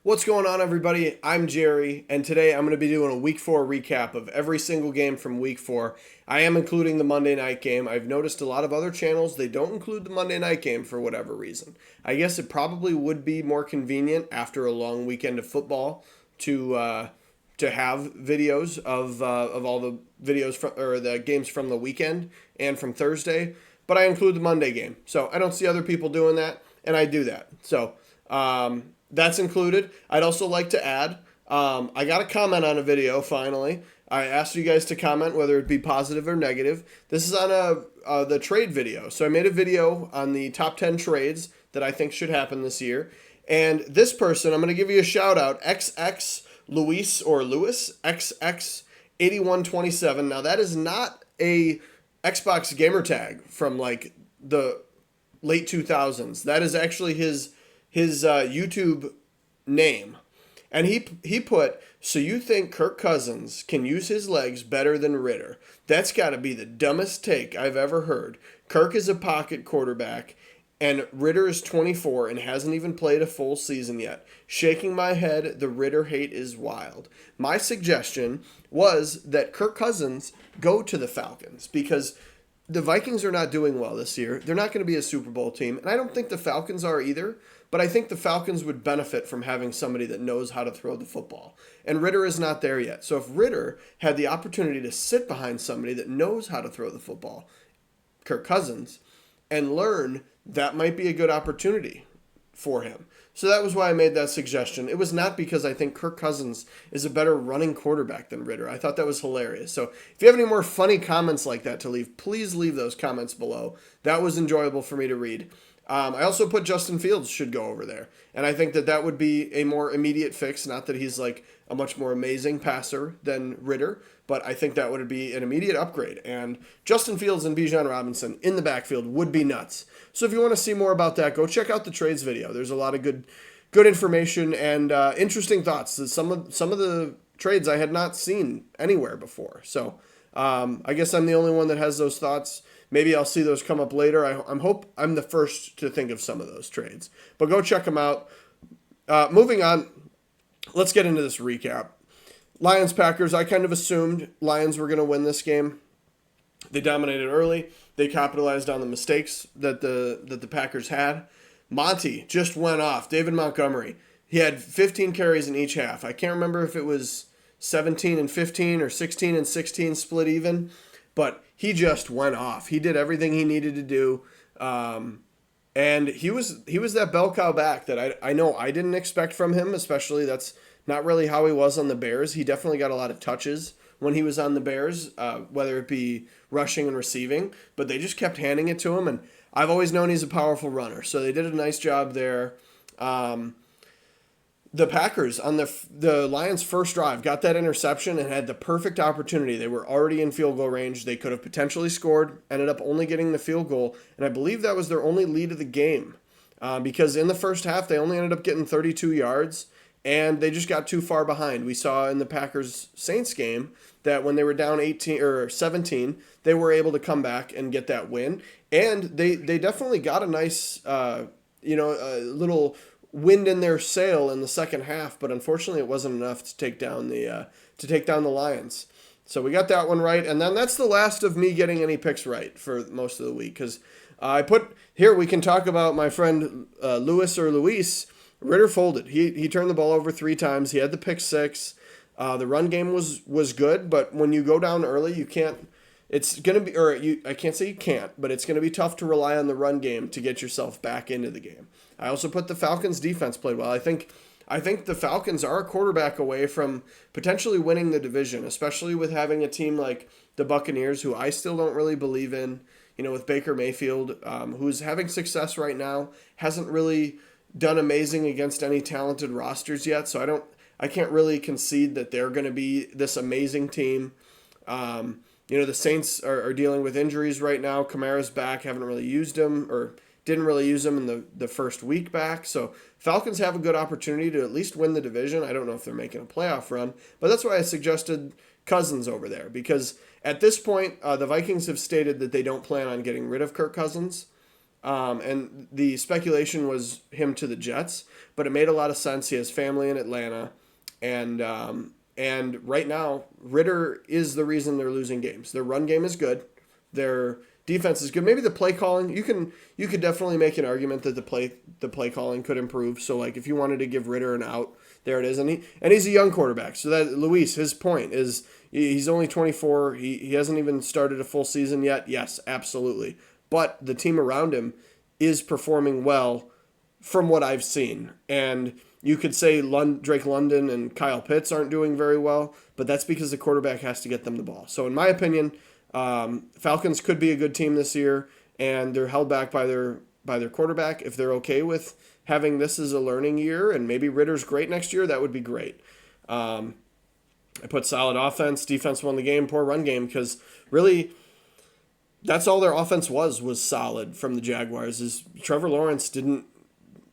What's going on, everybody? I'm Jerry, and today I'm going to be doing a Week 4 recap of every single game from Week 4. I am including the Monday night game. I've noticed a lot of other channels, they don't include the Monday night game for whatever reason. I guess it probably would be more convenient after a long weekend of football to have videos of all the videos from, or the games from the weekend and from Thursday, but I include the Monday game. So I don't see other people doing that, and I do that. That's included. I'd also like to add, I got a comment on a video finally. I asked you guys to comment whether it be positive or negative. This is on the trade video. So I made a video on the top 10 trades that I think should happen this year. And this person, I'm going to give you a shout out, XX Luis or Lewis, XX8127. Now that is not a Xbox gamer tag from like the late 2000s. That is actually his YouTube name. And he put, so you think Kirk Cousins can use his legs better than Ritter? That's got to be the dumbest take I've ever heard. Kirk is a pocket quarterback, and Ritter is 24 and hasn't even played a full season yet. Shaking my head, the Ritter hate is wild. My suggestion was that Kirk Cousins go to the Falcons because the Vikings are not doing well this year. They're not going to be a Super Bowl team, and I don't think the Falcons are either. But I think the Falcons would benefit from having somebody that knows how to throw the football. And Ritter is not there yet. So if Ritter had the opportunity to sit behind somebody that knows how to throw the football, Kirk Cousins, and learn, that might be a good opportunity for him. So that was why I made that suggestion. It was not because I think Kirk Cousins is a better running quarterback than Ritter. I thought that was hilarious. So if you have any more funny comments like that to leave, please leave those comments below. That was enjoyable for me to read. I also put Justin Fields should go over there. And I think that would be a more immediate fix. Not that he's like a much more amazing passer than Ritter, but I think that would be an immediate upgrade. And Justin Fields and Bijan Robinson in the backfield would be nuts. So if you want to see more about that, go check out the trades video. There's a lot of good information and interesting thoughts. Some of the trades I had not seen anywhere before. So I guess I'm the only one that has those thoughts. Maybe I'll see those come up later. I'm the first to think of some of those trades. But go check them out. Moving on, let's get into this recap. Lions-Packers, I kind of assumed Lions were going to win this game. They dominated early. They capitalized on the mistakes that the Packers had. Monty just went off. David Montgomery. He had 15 carries in each half. I can't remember if it was 17 and 15 or 16 and 16 split even. But he just went off. He did everything he needed to do. And he was that bell cow back that I know I didn't expect from him, especially that's not really how he was on the Bears. He definitely got a lot of touches when he was on the Bears, whether it be rushing and receiving. But they just kept handing it to him. And I've always known he's a powerful runner. So they did a nice job there. The Packers on the Lions' first drive got that interception and had the perfect opportunity. They were already in field goal range. They could have potentially scored, ended up only getting the field goal, and I believe that was their only lead of the game because in the first half they only ended up getting 32 yards and they just got too far behind. We saw in the Packers-Saints game that when they were down 18 or 17, they were able to come back and get that win, and they definitely got a nice a little wind in their sail in the second half, but unfortunately it wasn't enough to take down the Lions. So we got that one right, and then that's the last of me getting any picks right for most of the week because I put here we can talk about my friend Lewis or Luis. Ritter folded. He turned the ball over 3 times. He had the pick 6. The run game was good, but when you go down early, you can't. It's going to be, I can't say you can't, but it's going to be tough to rely on the run game to get yourself back into the game. I also put the Falcons defense played well. I think the Falcons are a quarterback away from potentially winning the division, especially with having a team like the Buccaneers, who I still don't really believe in, with Baker Mayfield, who's having success right now, hasn't really done amazing against any talented rosters yet. So I can't really concede that they're going to be this amazing team. The Saints are dealing with injuries right now. Kamara's back, haven't really used him or didn't really use him in the first week back. So Falcons have a good opportunity to at least win the division. I don't know if they're making a playoff run, but that's why I suggested Cousins over there because at this point, the Vikings have stated that they don't plan on getting rid of Kirk Cousins. and the speculation was him to the Jets, but it made a lot of sense. He has family in Atlanta, and right now Ritter is the reason they're losing games. Their run game is good, their defense is good. Maybe the play calling, you could definitely make an argument that the play calling could improve. So like if you wanted to give Ritter an out, there it is, and he's a young quarterback. So that Luis, his point is he's only 24. He hasn't even started a full season yet. Yes, absolutely. But the team around him is performing well from what I've seen. And you could say Drake London and Kyle Pitts aren't doing very well, but that's because the quarterback has to get them the ball. So in my opinion, Falcons could be a good team this year, and they're held back by their quarterback. If they're okay with having this as a learning year, and maybe Ritter's great next year, that would be great. I put solid offense, defense won the game, poor run game, because really that's all their offense was solid from the Jaguars. Is Trevor Lawrence didn't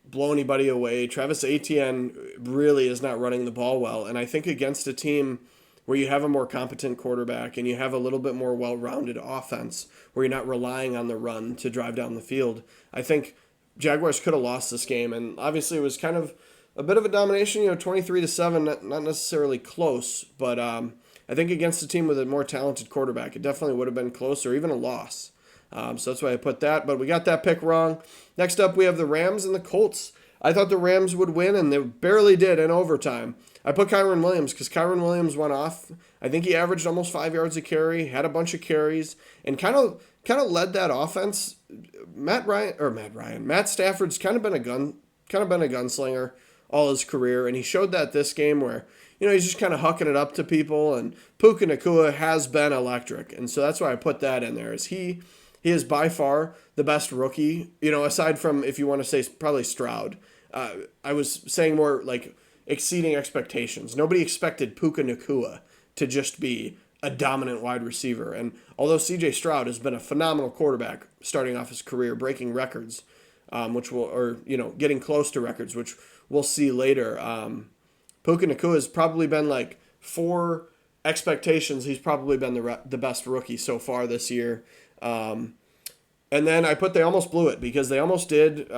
blow anybody away. Travis Etienne really is not running the ball well, and I think against a team where you have a more competent quarterback and you have a little bit more well-rounded offense where you're not relying on the run to drive down the field, I think Jaguars could have lost this game, and obviously it was kind of a bit of a domination, 23-7, not necessarily close, but I think against a team with a more talented quarterback, it definitely would have been close or even a loss. So that's why I put that, but we got that pick wrong. Next up, we have the Rams and the Colts. I thought the Rams would win, and they barely did in overtime. I put Kyren Williams because Kyren Williams went off. I think he averaged almost 5 yards a carry, had a bunch of carries, and kind of led that offense. Matt Stafford's kind of been a gunslinger all his career, and he showed that this game where he's just kind of hucking it up to people, and Puka Nacua has been electric, and so that's why I put that in there. Is he is by far the best rookie, aside from, if you want to say, probably Stroud. I was saying more like exceeding expectations. Nobody expected Puka Nacua to just be a dominant wide receiver. And although C.J. Stroud has been a phenomenal quarterback starting off his career, breaking records, getting close to records, which we'll see later. Puka Nacua has probably been like, for expectations, he's probably been the best rookie so far this year. And then I put they almost blew it because they almost did.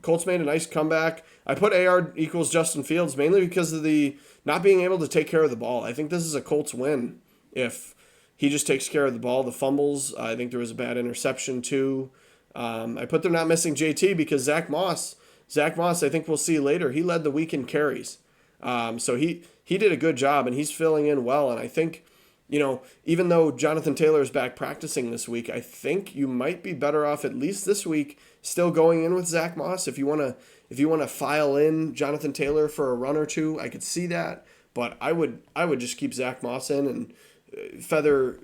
Colts made a nice comeback. I put AR equals Justin Fields mainly because of the not being able to take care of the ball. I think this is a Colts win if he just takes care of the ball. The fumbles, I think there was a bad interception too. I put them not missing JT because Zach Moss, I think we'll see later, he led the week in carries. So he did a good job, and he's filling in well. And I think, even though Jonathan Taylor is back practicing this week, I think you might be better off at least this week still going in with Zach Moss. If you want to file in Jonathan Taylor for a run or two, I could see that. But I would just keep Zach Moss in and feather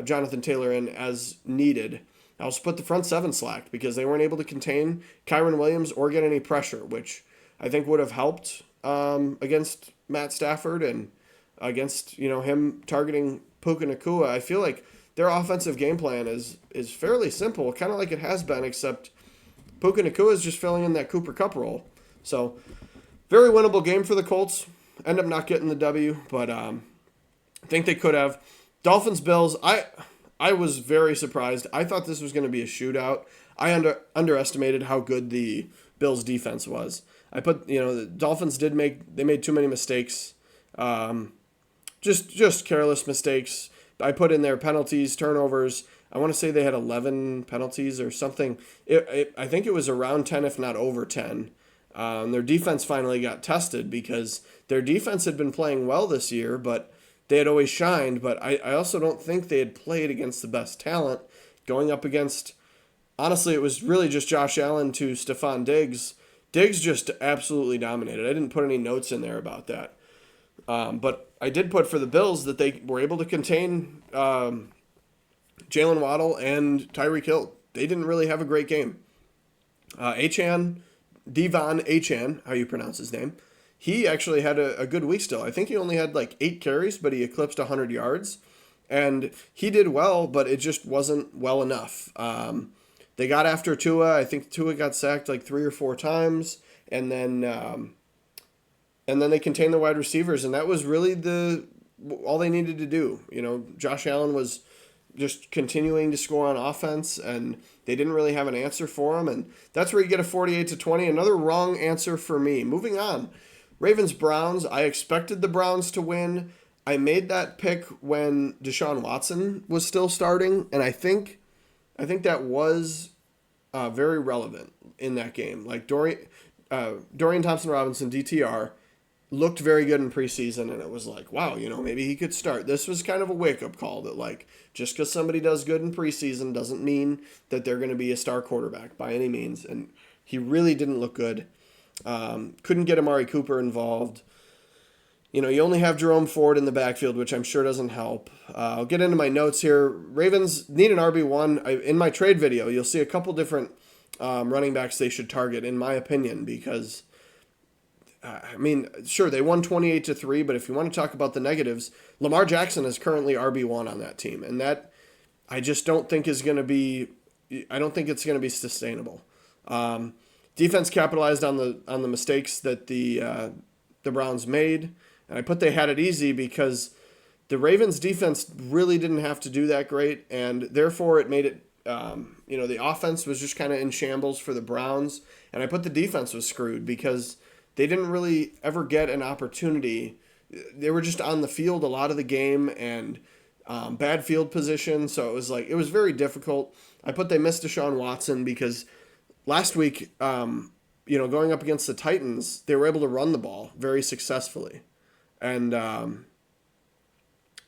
Jonathan Taylor in as needed. I also put the front seven slacked because they weren't able to contain Kyren Williams or get any pressure, which I think would have helped against Matt Stafford and against him targeting Puka Nacua. I feel like their offensive game plan is fairly simple, kind of like it has been, except Puka Nacua is just filling in that Cooper Kupp role. So very winnable game for the Colts. End up not getting the W, but I think they could have. Dolphins Bills. I was very surprised. I thought this was going to be a shootout. I underestimated how good the Bills defense was. I put the Dolphins made too many mistakes. Just careless mistakes. I put in there penalties, turnovers. I want to say they had 11 penalties or something. I think it was around 10, if not over 10. Their defense finally got tested because their defense had been playing well this year, but they had always shined. But I also don't think they had played against the best talent. Going up against, honestly, it was really just Josh Allen to Stephon Diggs. Diggs just absolutely dominated. I didn't put any notes in there about that. But I did put for the Bills that they were able to contain Jalen Waddle and Tyreek Hill. They didn't really have a great game. Devon Achane, how you pronounce his name, he actually had a good week still. I think he only had like 8 carries, but he eclipsed 100 yards. And he did well, but it just wasn't well enough. They got after Tua. I think Tua got sacked like 3 or 4 times. And then they contained the wide receivers, and that was really all they needed to do. Josh Allen was just continuing to score on offense, and they didn't really have an answer for him. And that's where you get a 48-20. Another wrong answer for me. Moving on. Ravens Browns. I expected the Browns to win. I made that pick when Deshaun Watson was still starting, and I think that was very relevant in that game. Like Dorian Thompson-Robinson, DTR, looked very good in preseason, and it was like, wow, maybe he could start. This was kind of a wake-up call that, like, just because somebody does good in preseason doesn't mean that they're going to be a star quarterback by any means, and he really didn't look good. Couldn't get Amari Cooper involved. You only have Jerome Ford in the backfield, which I'm sure doesn't help. I'll get into my notes here. Ravens need an RB1. In my trade video, you'll see a couple different running backs they should target, in my opinion, because sure, they won 28-3, but if you want to talk about the negatives, Lamar Jackson is currently RB1 on that team, and that I just don't think is going to be. I don't think it's going to be sustainable. Defense capitalized on the mistakes that the Browns made, and I put they had it easy because the Ravens defense really didn't have to do that great, and therefore it made it. The offense was just kind of in shambles for the Browns, and I put the defense was screwed because they didn't really ever get an opportunity. They were just on the field a lot of the game and bad field position, so it was very difficult. I put they missed Deshaun Watson because last week, going up against the Titans, they were able to run the ball very successfully, and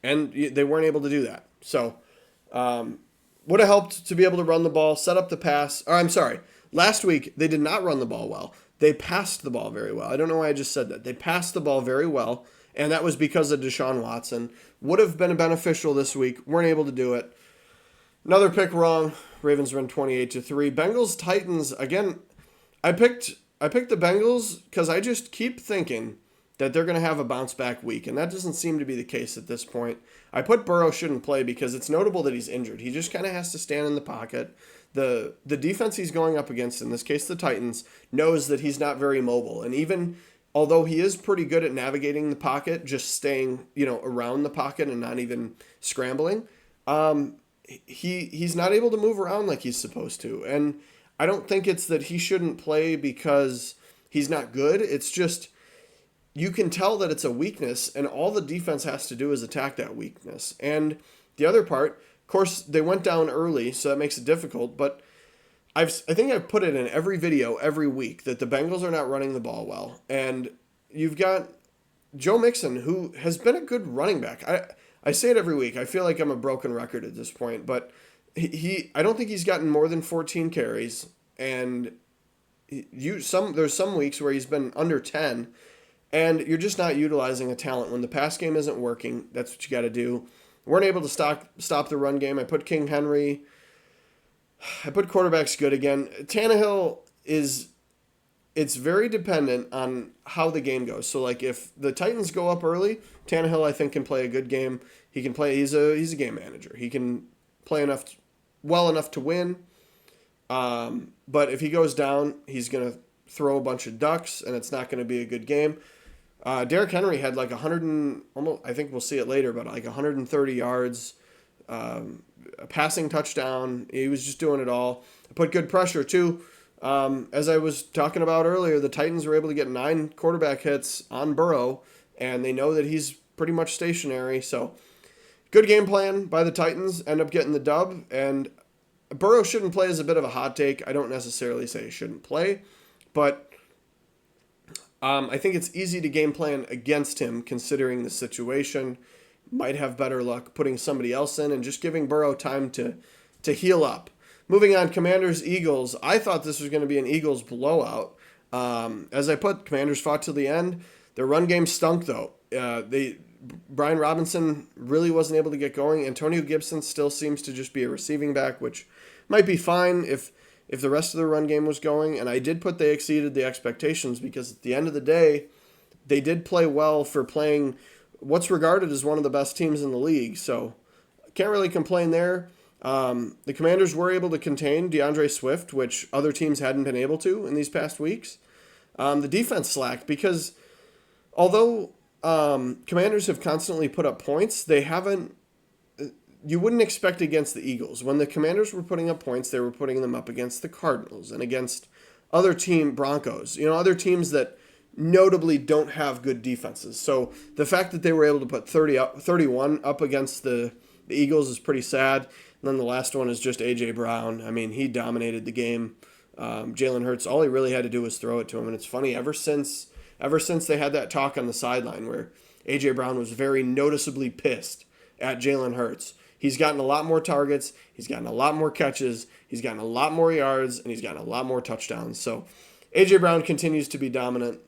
they weren't able to do that. So would have helped to be able to run the ball, set up the pass. Or I'm sorry, last week they did not run the ball well. They passed the ball very well. I don't know why I just said that. They passed the ball very well, and that was because of Deshaun Watson. Would have been beneficial this week. Weren't able to do it. Another pick wrong. Ravens win 28-3. Bengals Titans again. I picked the Bengals because I just keep thinking that they're going to have a bounce back week, and that doesn't seem to be the case at this point. I put Burrow shouldn't play because it's notable that he's injured. He just kind of has to stand in the pocket. The defense he's going up against, in this case the Titans, knows that he's not very mobile, and even although he is pretty good at navigating the pocket, just staying around the pocket and not even scrambling, he's not able to move around like he's supposed to. And I don't think it's that he shouldn't play because he's not good. It's just you can tell that it's a weakness, and all the defense has to do is attack that weakness. And the other part, of course, they went down early, so that makes it difficult, but I think I've put it in every video every week that the Bengals are not running the ball well. And you've got Joe Mixon, who has been a good running back. I say it every week. I feel like I'm a broken record at this point, but I don't think he's gotten more than 14 carries, and there's some weeks where he's been under 10, and you're just not utilizing a talent when the pass game isn't working. That's what you got to do. Weren't able to stop the run game. I put King Henry. I put quarterbacks good again. Tannehill it's very dependent on how the game goes. So like if the Titans go up early, Tannehill I think can play a good game. He can play. He's a game manager. He can play well enough to win. But if he goes down, he's gonna throw a bunch of ducks, and it's not going to be a good game. Derrick Henry had like 100 and almost. I think we'll see it later, but like 130 yards, a passing touchdown. He was just doing it all. I put good pressure too. As I was talking about earlier, the Titans were able to get 9 quarterback hits on Burrow, and they know that he's pretty much stationary. So good game plan by the Titans. End up getting the dub, and Burrow shouldn't play is a bit of a hot take. I don't necessarily say he shouldn't play, but I think it's easy to game plan against him considering the situation. Might have better luck putting somebody else in and just giving Burrow time to heal up. Moving on, Commanders, Eagles. I thought this was going to be an Eagles blowout. As I put, Commanders fought to the end. Their run game stunk, though. Brian Robinson really wasn't able to get going. Antonio Gibson still seems to just be a receiving back, which might be fine if the rest of the run game was going. And I did put they exceeded the expectations because at the end of the day, they did play well for playing what's regarded as one of the best teams in the league. So can't really complain there. The Commanders were able to contain DeAndre Swift, which other teams hadn't been able to in these past weeks. The defense slacked because although Commanders have constantly put up points, they haven't you wouldn't expect against the Eagles. When the Commanders were putting up points, they were putting them up against the Cardinals and against other team Broncos, other teams that notably don't have good defenses. So the fact that they were able to put 31 up against the Eagles is pretty sad. And then the last one is just A.J. Brown. I mean, he dominated the game. Jalen Hurts, all he really had to do was throw it to him. And it's funny, ever since they had that talk on the sideline where A.J. Brown was very noticeably pissed at Jalen Hurts, he's gotten a lot more targets, he's gotten a lot more catches, he's gotten a lot more yards, and he's gotten a lot more touchdowns. So A.J. Brown continues to be dominant.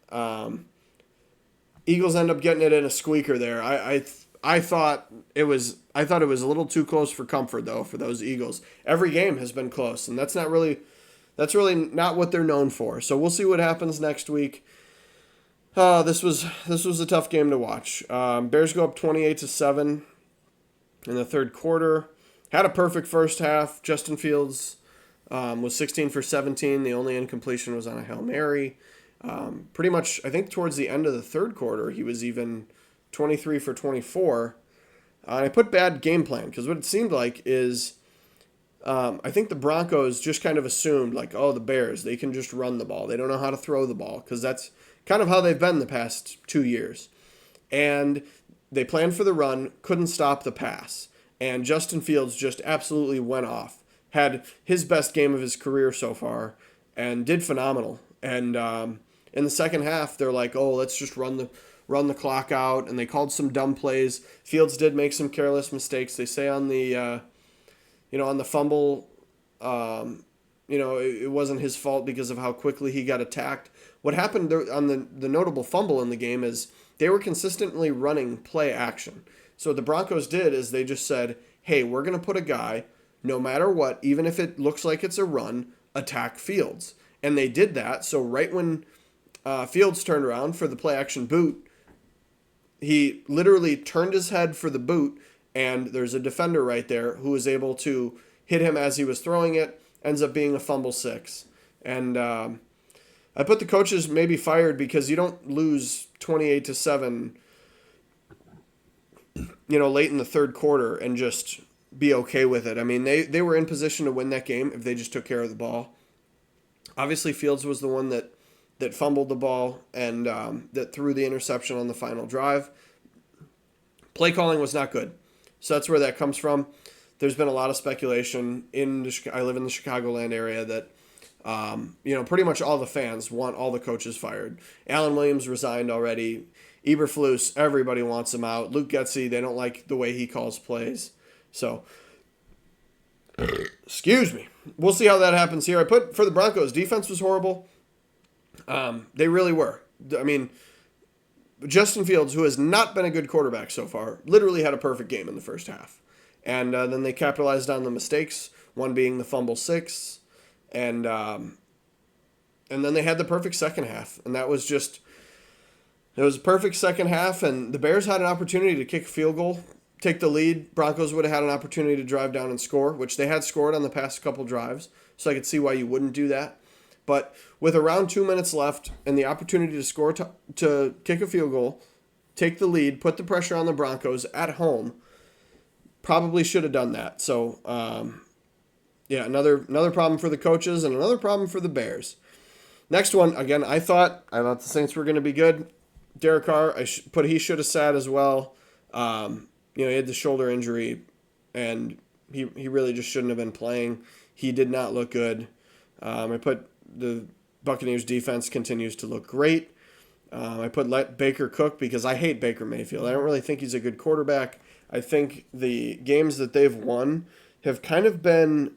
Eagles end up getting it in a squeaker there. I thought it was a little too close for comfort though for those Eagles. Every game has been close, and that's really not what they're known for. So we'll see what happens next week. This was a tough game to watch. Bears go up 28-7 in the third quarter. Had a perfect first half. Justin Fields was 16 for 17. The only incompletion was on a Hail Mary. Pretty much, I think towards the end of the third quarter, he was even 23 for 24. And I put bad game plan because what it seemed like is I think the Broncos just kind of assumed like, oh, the Bears, they can just run the ball. They don't know how to throw the ball because that's kind of how they've been the past 2 years. And they planned for the run, couldn't stop the pass. And Justin Fields just absolutely went off. Had his best game of his career so far and did phenomenal. And in the second half, they're like, oh, let's just run the clock out. And they called some dumb plays. Fields did make some careless mistakes. They say on the, on the fumble, it wasn't his fault because of how quickly he got attacked. What happened on the notable fumble in the game is they were consistently running play action. So what the Broncos did is they just said, hey, we're going to put a guy, no matter what, even if it looks like it's a run, attack Fields. And they did that. So right when Fields turned around for the play action boot, he literally turned his head for the boot, and there's a defender right there who was able to hit him as he was throwing it. Ends up being a fumble 6. And I put the coaches maybe fired because you don't lose 28-7, late in the third quarter and just be okay with it. I mean, they were in position to win that game if they just took care of the ball. Obviously, Fields was the one that fumbled the ball and that threw the interception on the final drive. Play calling was not good. So that's where that comes from. There's been a lot of speculation I live in the Chicagoland area that, pretty much all the fans want all the coaches fired. Alan Williams resigned already. Eberflus, everybody wants him out. Luke Getsy, they don't like the way he calls plays. So, excuse me. We'll see how that happens here. I put for the Broncos, defense was horrible. They really were. I mean, Justin Fields, who has not been a good quarterback so far, literally had a perfect game in the first half. And then they capitalized on the mistakes, one being the fumble 6. And then they had the perfect second half. And that was just, it was a perfect second half. And the Bears had an opportunity to kick a field goal, take the lead. Broncos would have had an opportunity to drive down and score, which they had scored on the past couple drives. So I could see why you wouldn't do that. But with around 2 minutes left and the opportunity to score to kick a field goal, take the lead, put the pressure on the Broncos at home, probably should have done that. So, another problem for the coaches and another problem for the Bears. Next one, again, I thought the Saints were going to be good. Derek Carr, he should have sat as well. He had the shoulder injury, and he really just shouldn't have been playing. He did not look good. I put the Buccaneers defense continues to look great. I put let Baker cook because I hate Baker Mayfield. I don't really think he's a good quarterback. I think the games that they've won have kind of been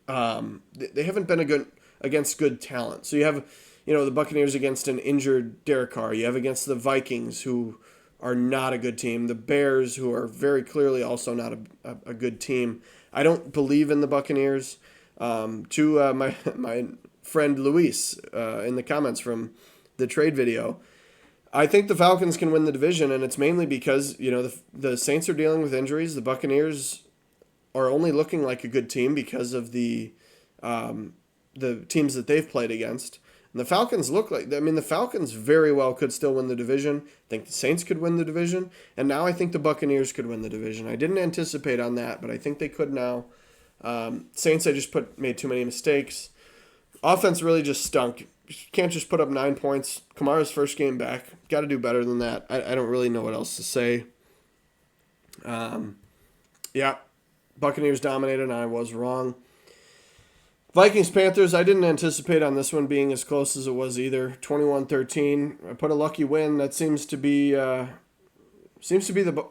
they haven't been against good talent. So you have the Buccaneers against an injured Derek Carr. You have against the Vikings, who are not a good team. The Bears, who are very clearly also not a good team. I don't believe in the Buccaneers. To my friend Luis in the comments from the trade video, I think the Falcons can win the division, and it's mainly because the Saints are dealing with injuries. The Buccaneers are only looking like a good team because of the teams that they've played against. And the Falcons look like, I mean, the Falcons very well could still win the division. I think the Saints could win the division. And now I think the Buccaneers could win the division. I didn't anticipate on that, but I think they could now. Saints, I just made too many mistakes. Offense really just stunk. You can't just put up 9 points. Kamara's first game back. Got to do better than that. I don't really know what else to say. Yeah, Buccaneers dominated, and I was wrong. Vikings-Panthers, I didn't anticipate on this one being as close as it was either. 21-13. I put a lucky win. That seems to be the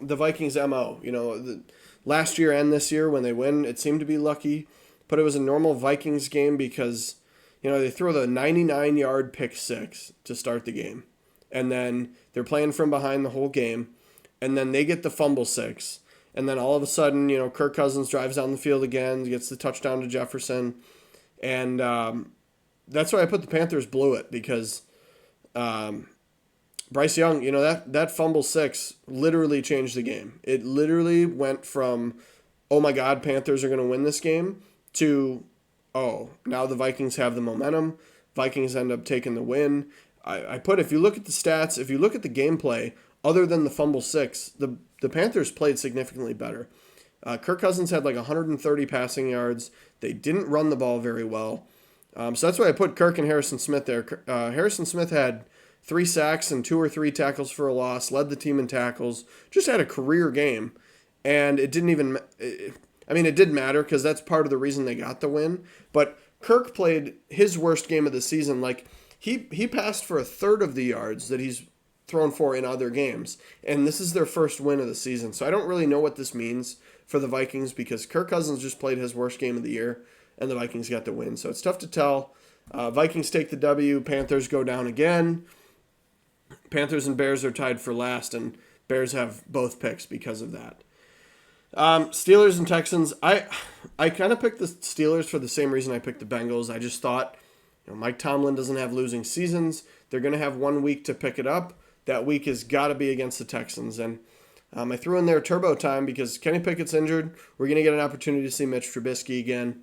Vikings' MO. Last year and this year when they win, it seemed to be lucky. But it was a normal Vikings game because, they throw the 99-yard pick six to start the game. And then they're playing from behind the whole game. And then they get the fumble six. And then all of a sudden, Kirk Cousins drives down the field again, gets the touchdown to Jefferson. And that's why I put the Panthers blew it because Bryce Young, that fumble six literally changed the game. It literally went from, oh my God, Panthers are going to win this game to, oh, now the Vikings have the momentum. Vikings end up taking the win. If you look at the stats, if you look at the gameplay, other than the fumble six, the Panthers played significantly better. Kirk Cousins had like 130 passing yards. They didn't run the ball very well. So that's why I put Kirk and Harrison Smith there. Harrison Smith had 3 sacks and 2 or 3 tackles for a loss, led the team in tackles, just had a career game. And it didn't even, it did matter because that's part of the reason they got the win. But Kirk played his worst game of the season. Like he passed for a third of the yards that he's thrown for in other games. And this is their first win of the season. So I don't really know what this means for the Vikings because Kirk Cousins just played his worst game of the year and the Vikings got the win. So it's tough to tell. Vikings take the W. Panthers go down again. Panthers and Bears are tied for last, and Bears have both picks because of that. Steelers and Texans. I kind of picked the Steelers for the same reason I picked the Bengals. I just thought, Mike Tomlin doesn't have losing seasons. They're going to have 1 week to pick it up. That week has got to be against the Texans. And I threw in there turbo time because Kenny Pickett's injured. We're going to get an opportunity to see Mitch Trubisky again.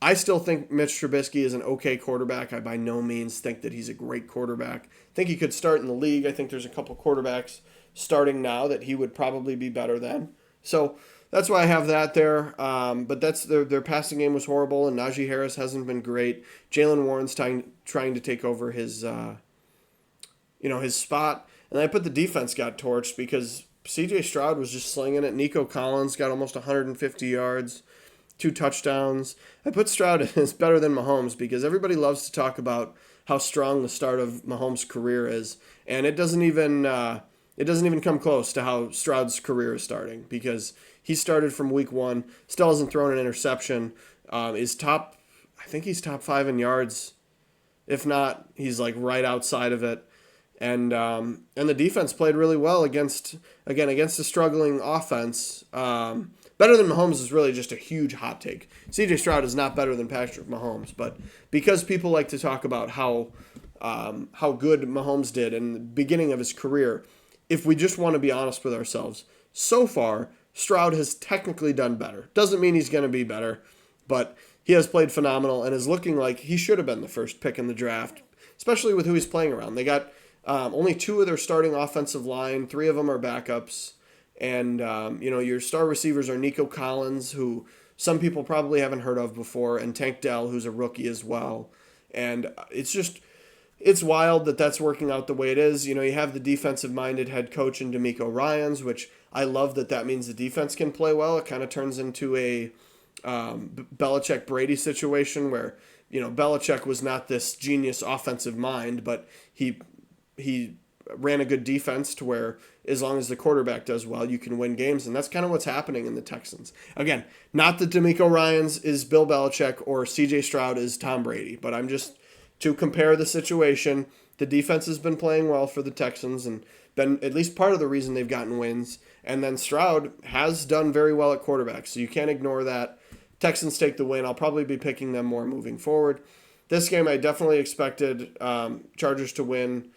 I still think Mitch Trubisky is an okay quarterback. I by no means think that he's a great quarterback. I think he could start in the league. I think there's a couple quarterbacks starting now that he would probably be better than. So that's why I have that there. But that's their passing game was horrible, and Najee Harris hasn't been great. Jalen Warren's trying to take over his his spot. And I put the defense got torched because C.J. Stroud was just slinging it. Nico Collins got almost 150 yards, 2 touchdowns. I put Stroud as better than Mahomes because everybody loves to talk about how strong the start of Mahomes' career is, and it doesn't even come close to how Stroud's career is starting because he started from week 1, still hasn't thrown an interception. I think he's top 5 in yards. If not, he's like right outside of it. And the defense played really well against a struggling offense. Better than Mahomes is really just a huge hot take. C.J. Stroud is not better than Patrick Mahomes, but because people like to talk about how good Mahomes did in the beginning of his career, if we just want to be honest with ourselves, so far Stroud has technically done better. Doesn't mean he's going to be better, but he has played phenomenal and is looking like he should have been the first pick in the draft, especially with who he's playing around. They got only 2 of their starting offensive line, 3 of them are backups. And, your star receivers are Nico Collins, who some people probably haven't heard of before, and Tank Dell, who's a rookie as well. And it's wild that that's working out the way it is. You have the defensive-minded head coach in DeMeco Ryans, which I love that means the defense can play well. It kind of turns into a Belichick-Brady situation where, Belichick was not this genius offensive mind, but he ran a good defense to where as long as the quarterback does well, you can win games. And that's kind of what's happening in the Texans. Again, not that DeMeco Ryans is Bill Belichick or CJ Stroud is Tom Brady, but I'm just to compare the situation. The defense has been playing well for the Texans and been at least part of the reason they've gotten wins. And then Stroud has done very well at quarterback, so you can't ignore that. Texans take the win. I'll probably be picking them more moving forward. This game, I definitely expected Chargers to win.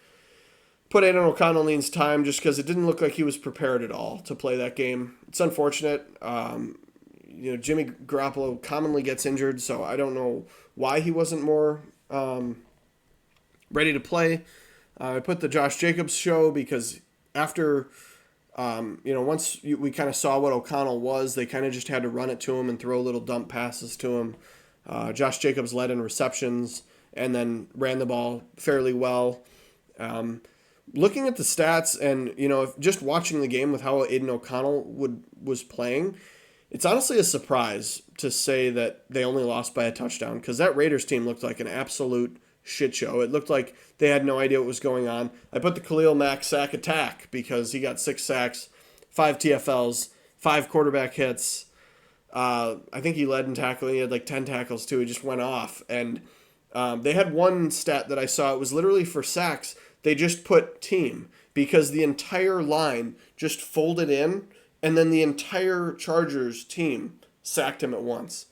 Put Aidan O'Connell Lean's time just because it didn't look like he was prepared at all to play that game. It's unfortunate. Jimmy Garoppolo commonly gets injured, so I don't know why he wasn't more ready to play. I put the Josh Jacobs show because after, once we kind of saw what O'Connell was, they kind of just had to run it to him and throw little dump passes to him. Josh Jacobs led in receptions and then ran the ball fairly well. Looking at the stats and, just watching the game with how Aiden O'Connell was playing, it's honestly a surprise to say that they only lost by a touchdown because that Raiders team looked like an absolute shit show. It looked like they had no idea what was going on. I put the Khalil Mack sack attack because he got 6 sacks, 5 TFLs, 5 quarterback hits. I think he led in tackling. He had like 10 tackles too. He just went off. And they had one stat that I saw. It was literally for sacks. They just put team because the entire line just folded in and then the entire Chargers team sacked him at once.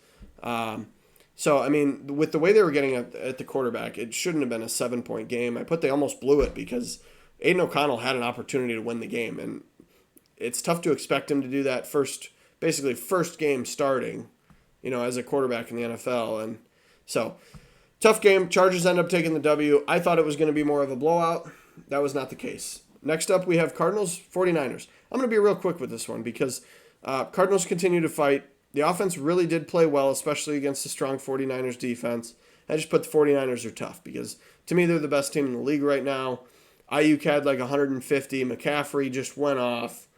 So, I mean, with the way they were getting at the quarterback, it shouldn't have been a 7-point game. I put they almost blew it because Aiden O'Connell had an opportunity to win the game. And it's tough to expect him to do that first game starting, as a quarterback in the NFL. And so, tough game. Chargers end up taking the W. I thought it was going to be more of a blowout. That was not the case. Next up, we have Cardinals, 49ers. I'm going to be real quick with this one because Cardinals continue to fight. The offense really did play well, especially against the strong 49ers defense. I just put the 49ers are tough because, to me, they're the best team in the league right now. Ayuk had like 150. McCaffrey just went off.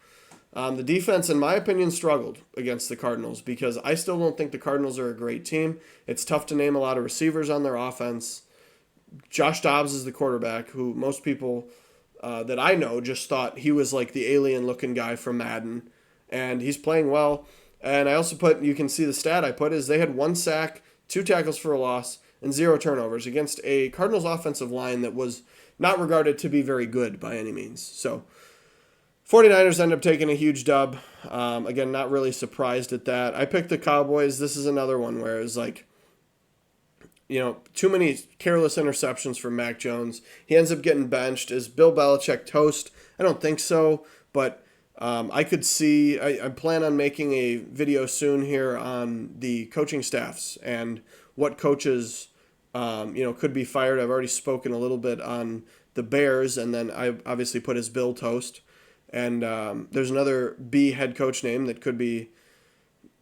The defense, in my opinion, struggled against the Cardinals because I still don't think the Cardinals are a great team. It's tough to name a lot of receivers on their offense. Josh Dobbs is the quarterback, who most people that I know just thought he was like the alien-looking guy from Madden, and he's playing well. And I also put, you can see the stat I put is they had 1 sack, 2 tackles for a loss, and 0 turnovers against a Cardinals offensive line that was not regarded to be very good by any means. So 49ers end up taking a huge dub. Again, not really surprised at that. I picked the Cowboys. This is another one where it was like, too many careless interceptions from Mac Jones. He ends up getting benched. Is Bill Belichick toast? I don't think so, but I could see, I plan on making a video soon here on the coaching staffs and what coaches, could be fired. I've already spoken a little bit on the Bears, and then I obviously put as Bill toast. And there's another B head coach name that could be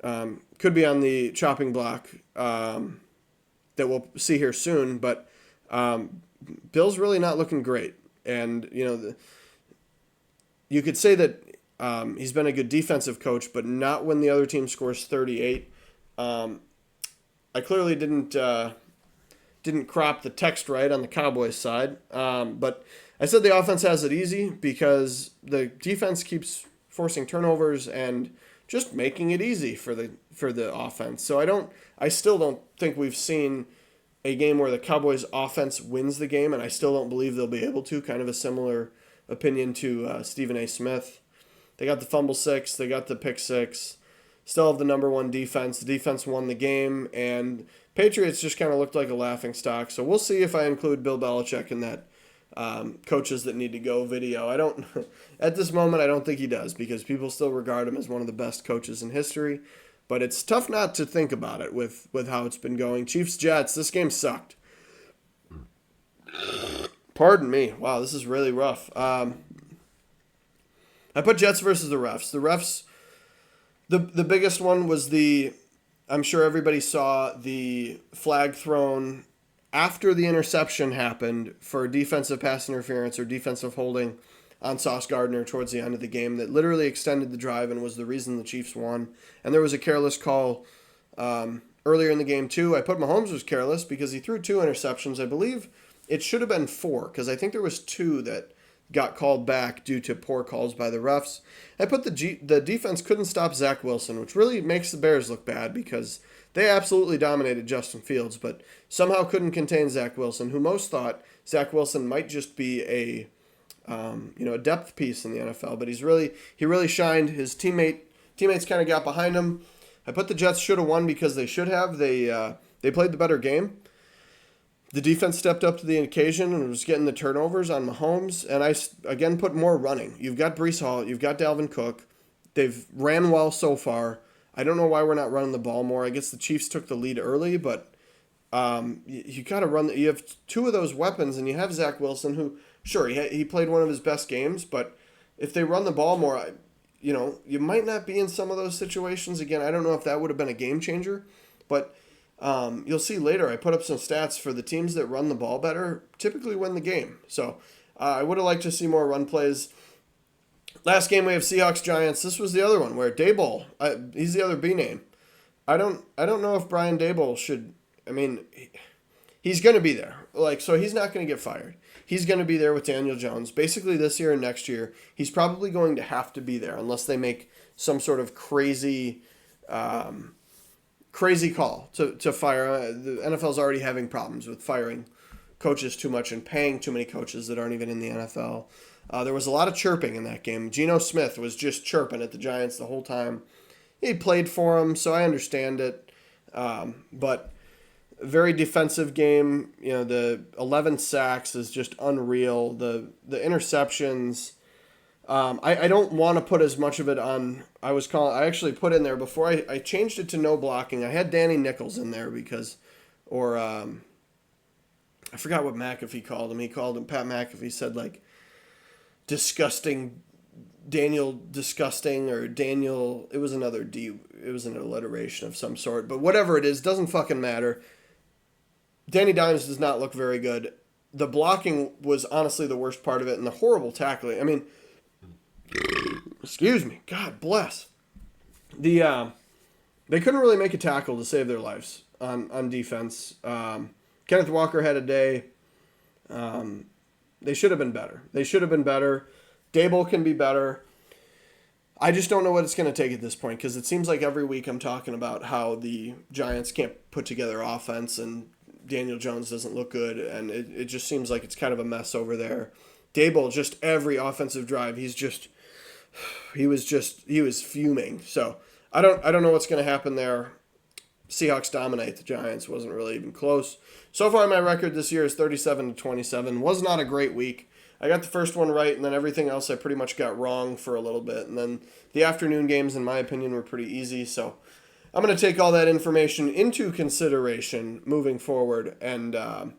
on the chopping block that we'll see here soon. But Bill's really not looking great. And, you could say that he's been a good defensive coach, but not when the other team scores 38. I clearly didn't crop the text right on the Cowboys side, but I said the offense has it easy because the defense keeps forcing turnovers and just making it easy for the offense. So I still don't think we've seen a game where the Cowboys offense wins the game, and I still don't believe they'll be able to. Kind of a similar opinion to Stephen A. Smith. They got the fumble 6, they got the pick 6, still have the number 1 defense. The defense won the game, and Patriots just kind of looked like a laughing stock. So we'll see if I include Bill Belichick in that coaches that need to go video. At this moment, I don't think he does because people still regard him as one of the best coaches in history. But it's tough not to think about it with how it's been going. Chiefs-Jets, this game sucked. Pardon me. Wow, this is really rough. I put Jets versus the refs. The refs, the biggest one was I'm sure everybody saw the flag thrown after the interception happened for defensive pass interference or defensive holding on Sauce Gardner towards the end of the game that literally extended the drive and was the reason the Chiefs won. And there was a careless call earlier in the game too. I put Mahomes was careless because he threw 2 interceptions. I believe it should have been 4 because I think there was 2 that got called back due to poor calls by the refs. I put the defense couldn't stop Zach Wilson, which really makes the Bears look bad because they absolutely dominated Justin Fields, but somehow couldn't contain Zach Wilson, who most thought Zach Wilson might just be a depth piece in the NFL, but he really shined. His teammates kind of got behind him. I put the Jets should have won because they should have. They played the better game. The defense stepped up to the occasion and was getting the turnovers on Mahomes. And I, again, put more running. You've got Breece Hall. You've got Dalvin Cook. They've ran well so far. I don't know why we're not running the ball more. I guess the Chiefs took the lead early, but You got to run. You have two of those weapons, and you have Zach Wilson, who sure he played one of his best games, but if they run the ball more, you might not be in some of those situations again. I don't know if that would have been a game changer, but you'll see later. I put up some stats for the teams that run the ball better typically win the game. So I would have liked to see more run plays. Last game we have Seahawks Giants. This was the other one where Daboll, he's the other B name. I don't know if Brian Daboll should. I mean, he's going to be there. So he's not going to get fired. He's going to be there with Daniel Jones basically this year and next year. He's probably going to have to be there unless they make some sort of crazy call to fire. The NFL's already having problems with firing coaches too much and paying too many coaches that aren't even in the NFL. There was a lot of chirping in that game. Geno Smith was just chirping at the Giants the whole time. He played for him, so I understand it. But very defensive game. The 11 sacks is just unreal. The interceptions. I don't want to put as much of it on. I actually put in there before I changed it to no blocking. I had Danny Nichols in there I forgot what McAfee called him. Pat McAfee said disgusting. Daniel disgusting or Daniel. It was another D. It was an alliteration of some sort. But whatever it is, doesn't fucking matter. Danny Dimes does not look very good. The blocking was honestly the worst part of it, and the horrible tackling. I mean, excuse me. God bless. They couldn't really make a tackle to save their lives on defense. Kenneth Walker had a day. They should have been better. Daboll can be better. I just don't know what it's going to take at this point because it seems like every week I'm talking about how the Giants can't put together offense and Daniel Jones doesn't look good, and it just seems like it's kind of a mess over there. Daboll, just every offensive drive, he was fuming. So I don't know what's going to happen there. Seahawks dominate the Giants. Wasn't really even close. So far, my record this year is 37-27. Was not a great week. I got the first one right, and then everything else I pretty much got wrong for a little bit. And then the afternoon games, in my opinion, were pretty easy. So I'm going to take all that information into consideration moving forward. And we're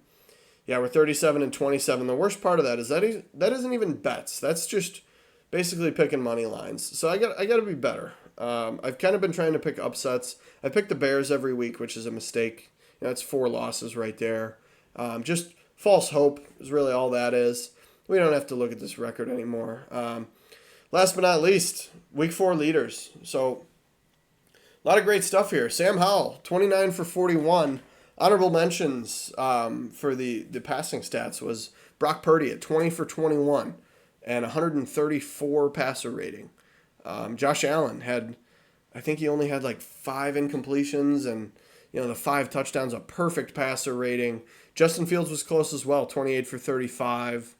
37-27. The worst part of that is that isn't even bets. That's just basically picking money lines. So I got to be better. I've kind of been trying to pick upsets. I pick the Bears every week, which is a mistake. That's 4 losses right there. Just false hope is really all that is. We don't have to look at this record anymore. Last but not least, week 4 leaders. So a lot of great stuff here. Sam Howell, 29 for 41. Honorable mentions for the passing stats was Brock Purdy at 20 for 21 and 134 passer rating. Josh Allen I think he only had 5 incompletions and the 5 touchdowns, a perfect passer rating. Justin Fields was close as well, 28 for 35.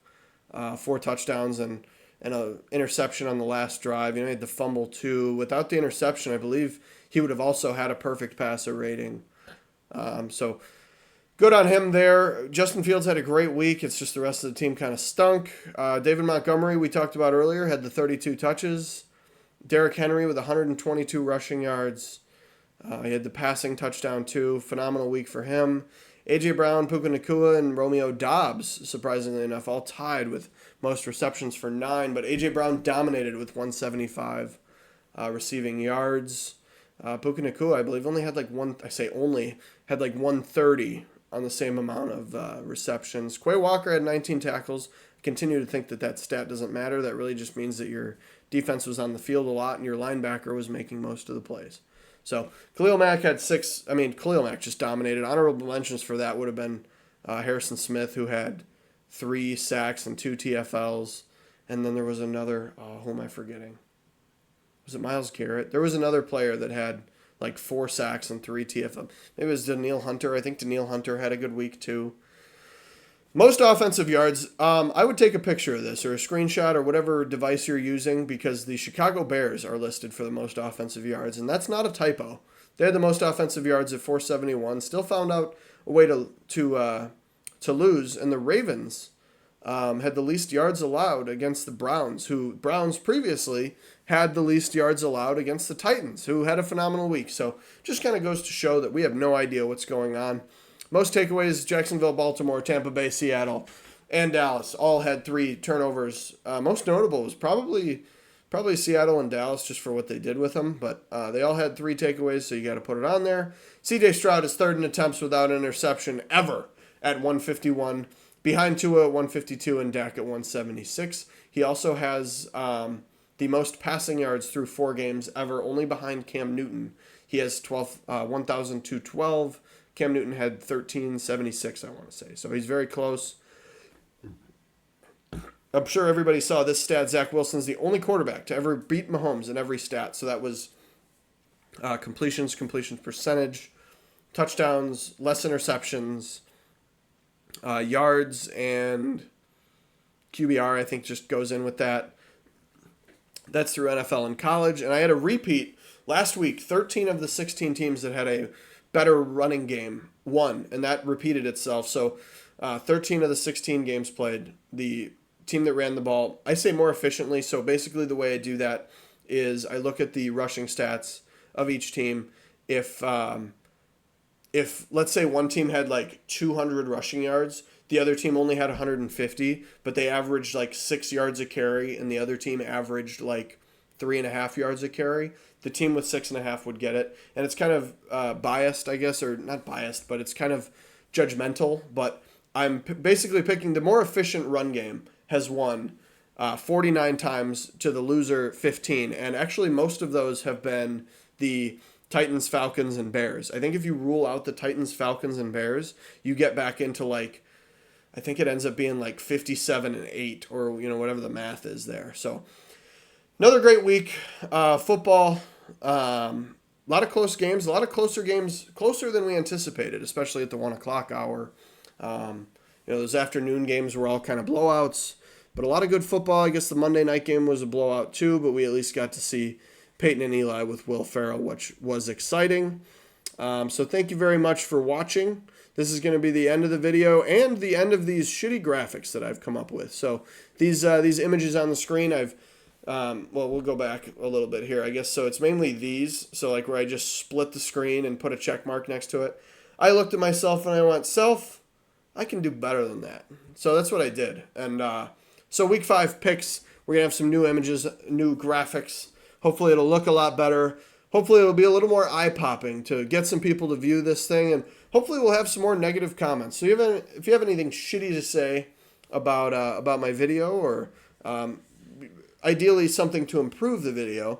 4 touchdowns and an interception on the last drive. He had the fumble too. Without the interception, I believe he would have also had a perfect passer rating. So good on him there. Justin Fields had a great week. It's just the rest of the team kind of stunk. David Montgomery, we talked about earlier, had the 32 touches. Derrick Henry with 122 rushing yards. He had the passing touchdown too. Phenomenal week for him. A.J. Brown, Puka Nacua, and Romeo Doubs, surprisingly enough, all tied with most receptions for 9. But A.J. Brown dominated with 175 receiving yards. Puka Nacua, I believe, only had had 130 on the same amount of receptions. Quay Walker had 19 tackles. I continue to think that stat doesn't matter. That really just means that your defense was on the field a lot and your linebacker was making most of the plays. So Khalil Mack had 6. I mean, Khalil Mack just dominated. Honorable mentions for that would have been Harrison Smith, who had 3 sacks and 2 TFLs. And then there was another, who am I forgetting? Was it Myles Garrett? There was another player that had 4 sacks and 3 TFLs. Maybe it was Danielle Hunter. I think Danielle Hunter had a good week too. Most offensive yards, I would take a picture of this or a screenshot or whatever device you're using because the Chicago Bears are listed for the most offensive yards, and that's not a typo. They had the most offensive yards at 471, still found out a way to lose, and the Ravens had the least yards allowed against the Browns, who Browns previously had the least yards allowed against the Titans, who had a phenomenal week. So just kind of goes to show that we have no idea what's going on. Most takeaways, Jacksonville, Baltimore, Tampa Bay, Seattle, and Dallas all had 3 turnovers. Most notable was probably Seattle and Dallas, just for what they did with them. But they all had 3 takeaways, so you got to put it on there. C.J. Stroud is 3rd in attempts without an interception ever at 151, behind Tua at 152 and Dak at 176. He also has the most passing yards through 4 games ever, only behind Cam Newton. He has 1,212. Cam Newton had 1,376, I want to say. So he's very close. I'm sure everybody saw this stat. Zach Wilson's the only quarterback to ever beat Mahomes in every stat. So that was completions percentage, touchdowns, less interceptions, yards, and QBR, I think, just goes in with that. That's through NFL and college. And I had a repeat last week. 13 of the 16 teams that had a better running game won, and that repeated itself. So 13 of the 16 games played, the team that ran the ball, I say more efficiently. So basically the way I do that is I look at the rushing stats of each team. If let's say one team had like 200 rushing yards, the other team only had 150, but they averaged like 6 yards a carry, and the other team averaged like 3.5 yards a carry, the team with 6.5 would get it. And it's kind of biased, I guess, or not biased, but it's kind of judgmental. But I'm basically picking the more efficient run game has won 49 times to the loser 15. And actually most of those have been the Titans, Falcons, and Bears. I think if you rule out the Titans, Falcons, and Bears, you get back into like, I think it ends up being like 57-8 or, you know, whatever the math is there. So another great week. Football, a lot of close games, a lot of closer games, closer than we anticipated, especially at the 1 o'clock hour. Those afternoon games were all kind of blowouts, but a lot of good football. I guess the Monday night game was a blowout too, but we at least got to see Peyton and Eli with Will Ferrell, which was exciting. So thank you very much for watching. This is going to be the end of the video and the end of these shitty graphics that I've come up with. So these images on the screen, we'll go back a little bit here, I guess. So it's mainly these. So like where I just split the screen and put a check mark next to it. I looked at myself and I went, self, I can do better than that. So that's what I did. And so week 5 picks, we're going to have some new images, new graphics. Hopefully it'll look a lot better. Hopefully it'll be a little more eye-popping to get some people to view this thing. And hopefully we'll have some more negative comments. So if you have anything shitty to say about my video, or ideally something to improve the video,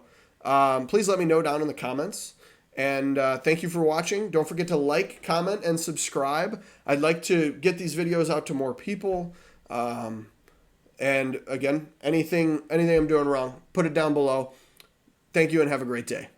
please let me know down in the comments. And thank you for watching. Don't forget to like, comment, and subscribe. I'd like to get these videos out to more people. And again, anything I'm doing wrong, put it down below. Thank you and have a great day.